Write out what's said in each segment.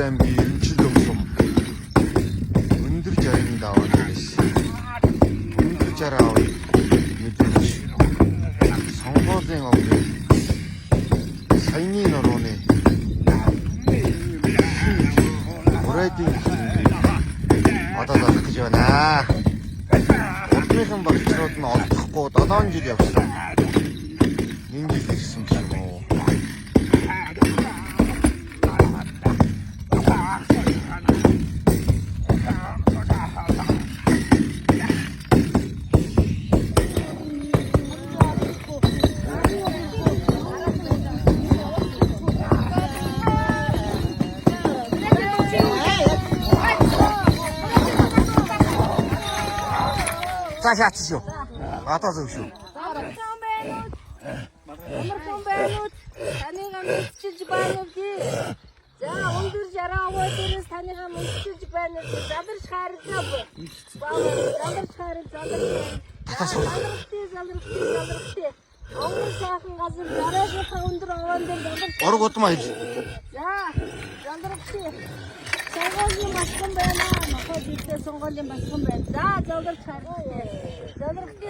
аймгийн Ирмчил өмсөм өндөр жаргын даваа дээрээс өндөр жараа мэдээж сонгуулийн овгийн саяны нурууны урайдын одоо залах гэж байна. Урдныхан багцрууд нь олдохгүй 7 жил явсан. Энэ жил ирсэн юм уу? За шаацш шүү. Одоо зөв шүү. Амархан байнууд таныгаа мэдчилж байна уу? За өндөр жараа аваа дээрээс таныгаа мэдчилж байна уу? Задарч харагдав. Задарч харагдав. Залрахти. Өнгөр сайхан газар дараагийнхаа өндөр аваан дээр задарч. Ураг удмаа хэл. За залрахти. Сонгуулийн басхан байна. Нохой дийтэй сонгуулийн басхан байна. За задарч харагдав. Залрахти.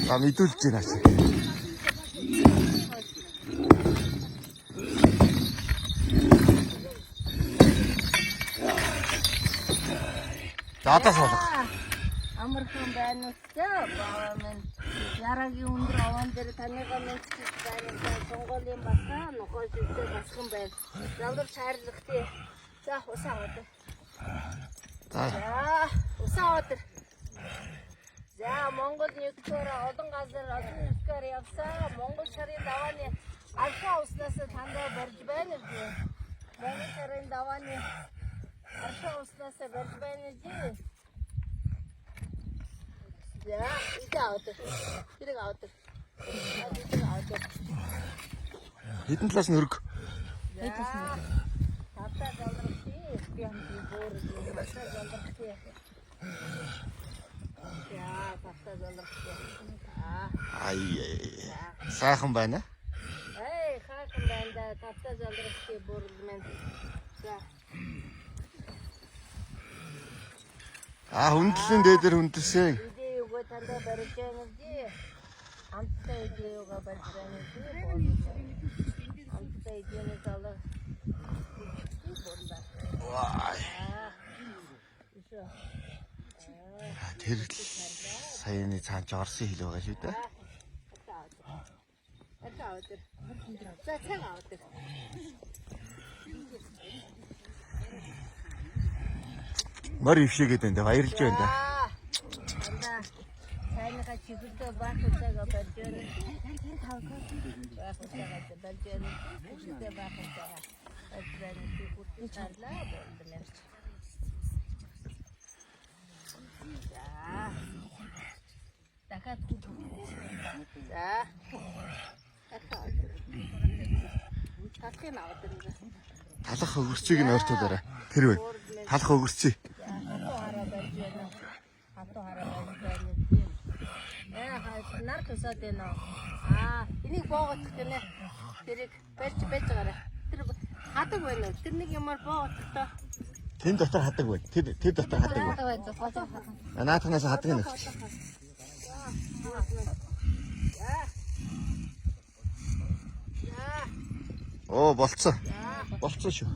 За мэдүүлж байна чи. За одоо суулга. Амархан байна уу? Баава минь ярагийн өндөр аваан дээр таныгаа мэдчилж байна. Сонгуулийн басхан нохой дийтэй басхан байна. Залрахти харагдав. За усаа аваад. За усаа аваад. За Монгол нэгдүгээр олон газар олон нутгаар явсан. Монгол шарын давааны алхаа уснаас тандаа барьж байна үү? Монгол шарын давааны алхаа уснаас барьж байна үү? За идээд. Тэрийг аваад. Хэдэн талаас нь хөрг? Тавтаа залрахти. Би хамт боор басаа залрахти. Я тавтаа залрахти. Ай. Сайхан байна. Хайхан байна. Тавтаа залрахти буурлмэн. За. Хүндлэн дээдэр хүндэлсэн. Идээ юугаа тандаа барьж байгаа юм чи. Амттай идээ юугаа барьж байгаа юм чи. Амттай идээ залрах. Вай. Тэр саяны цаанч орсон хил байгаа шүү дээ. За цаг аваад. Мөр ившээгээд байна. Баярлж байна. Сайныхаа чиглэлдээ баахтайгаа барьж байна. Баахтайгаа барьж байна. Чиглэлдээ баахтайгаа барьж байна. Чиглэлдээ болдмээр. За. Дахиад хүү. За. Талхын аваад байна. Талах өгөрчийг нь ойртуулаарай. Тэр бай. Талах өгөрчий. Хатуу хараа байна. Нар тусаад байна. Энийг боогоох гэнэ. Тэрийг барьж байгаарай. Тэр хадаг байна уу? Тэр нэг юмар боогохдоо. Тэн дотор хадаг байна. Тэр дотор хадаг байна. Наатахнаас хадаг нь. Оо болцсон. Болцсон шүү.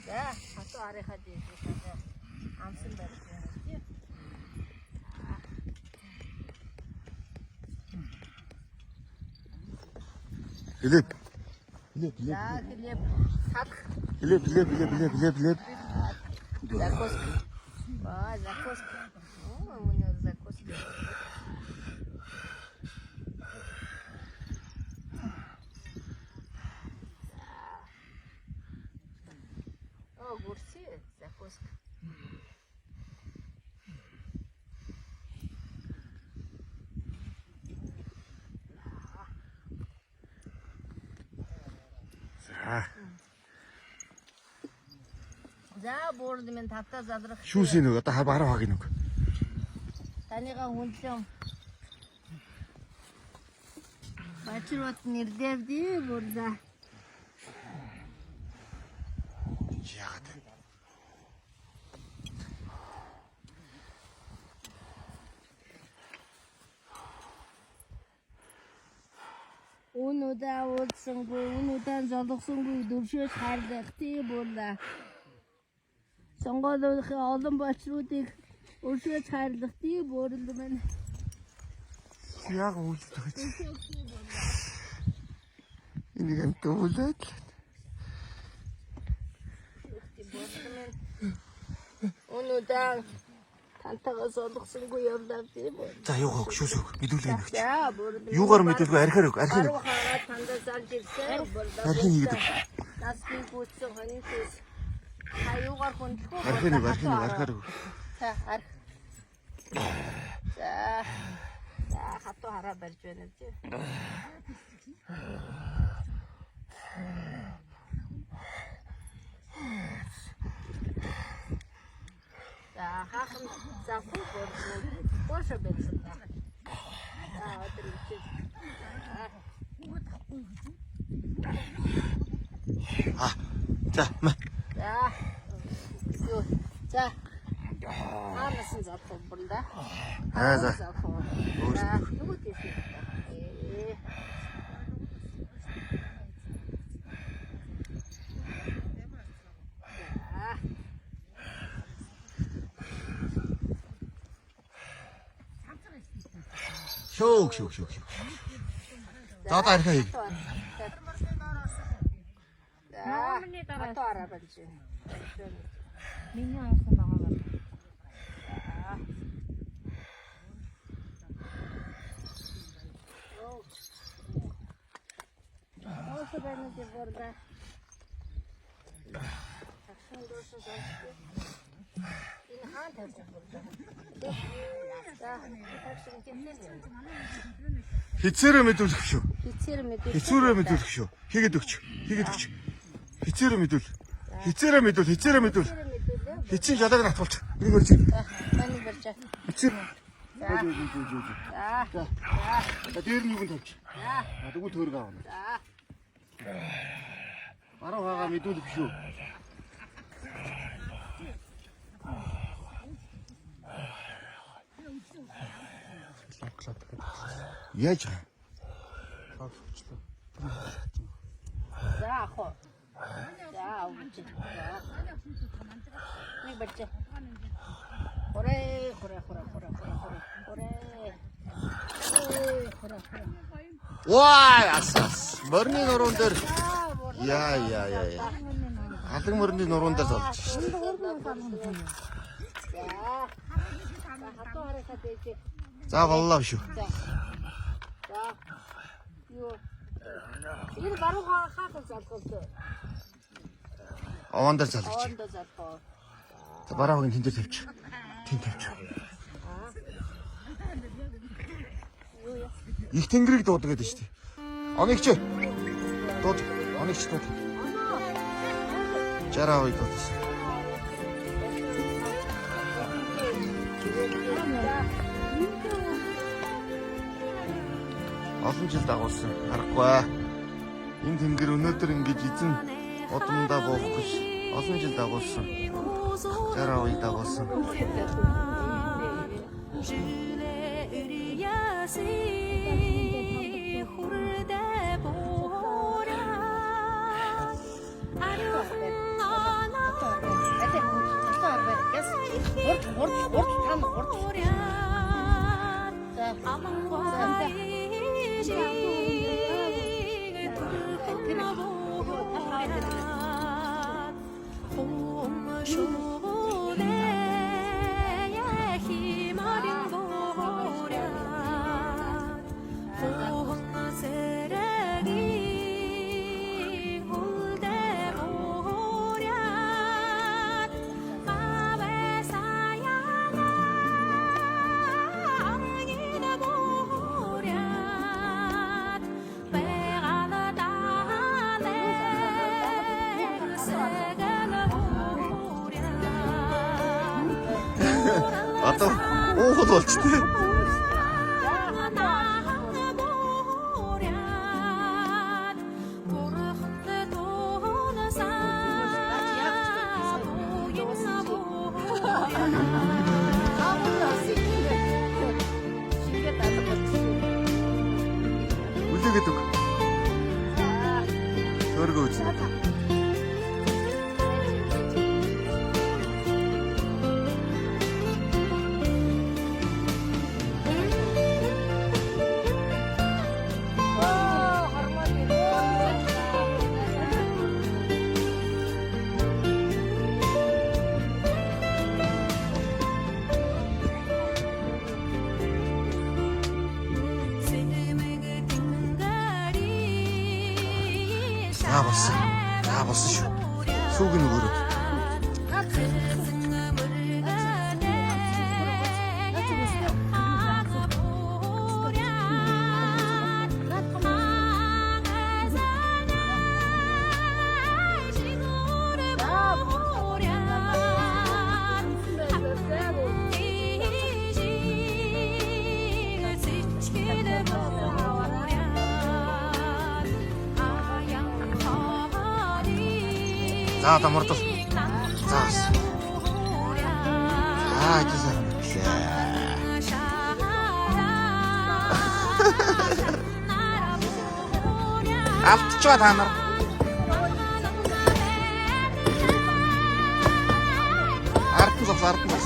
За, хатуу харихад амсан барьж байна тий. Хилэп. За, хилэп. Салах. Хилэп. Закуска. Закуска. У меня закуска. Огурцы, закуска. За буурд минь татаа задрах. Шүүсийн нэг одоо хараа хагийн нэг. Таныгаа хүнлэм. Бачрот нэрдэвди буурда. Яагаад вэ? Өнөдөө уулзсангүй, өнөдөө золгосонгүй дөршөөс хардах тий буурда. Сонгоолынхаа олон бачруудыг өршөөс хардах тий буурд минь. Яг үүлдэж. Энийг амтуулаад. Өнөдөө тантайгаа золгосонгүй явлаа тий буурда. За юу хог шүүсөг мэдүүлгээ өгч. За буурд. Юугаар мэдүүлгүй архиар өг. Хараа тандаа залж ирсэн буурда. Архин хийгээд. Насны гүйтсэн хонитос. Хаюугаар хүндэхгүй. Архиар өг. За арх. За хатуу хараа барьж байна тий. За хахан завгүй болчихсон. Бошо байсан. За өдөр чи. За мэ. Юу. За. Амасан завгүй болда. За. За юу тийш. Шүүг. За одоо архиа хий. За. Хатуу хараа барьж. Миний авсан байгаа байна. Όσο παίρνει την πόρτα. Θα δώσω ζώστηκε. Είναι χάντα την πόρτα. Хицээрээ мэдүүлэх шүү. Хицээрээ мэдүүлэх шүү. Хийгээд өгч. Хицээрээ мэдүүл. Хицэн жалааг нь атуулч. Энийг өрч. Таны барьчаа. Хицээр. За. Дээр нь юунд тавьч. Тэгвэл төрөг аавна. За. Баруун хагаа мэдүүлэх шүү. Яаж аа? За хоо. За ууч. Нэг барьчаа. Хорэ. Вай асас. Морны нуруунд дээр яа. Алан морны нуруунд дээр залж шүү. Хатуу хараа дээч. За боллоо шүү. За. Юу. Энэ баруун хаахаа залхалтай. Овоон дээр залж. Онд залхаа. За бараагийн тэн дээр тавьч. Их тэнгэрийг дуудаг гэдэг шүү дээ. Оногч. Дууд. Оногч дууд. 60% дуудсан. Олон жил дагуулсан. Харахгүй. Энэ тэнгэр өнөөдөр ингэж эзэн удамдаа буух гэж олон жил дагуулсан. 60% дагуулсан. гол болчтой. үлээгээд өг. Төргөө үзье. 다 봤어 쇼. 속이 누구를? 자, 다 멀었어. 자, 이제 автчуга та нар. Артын зогс.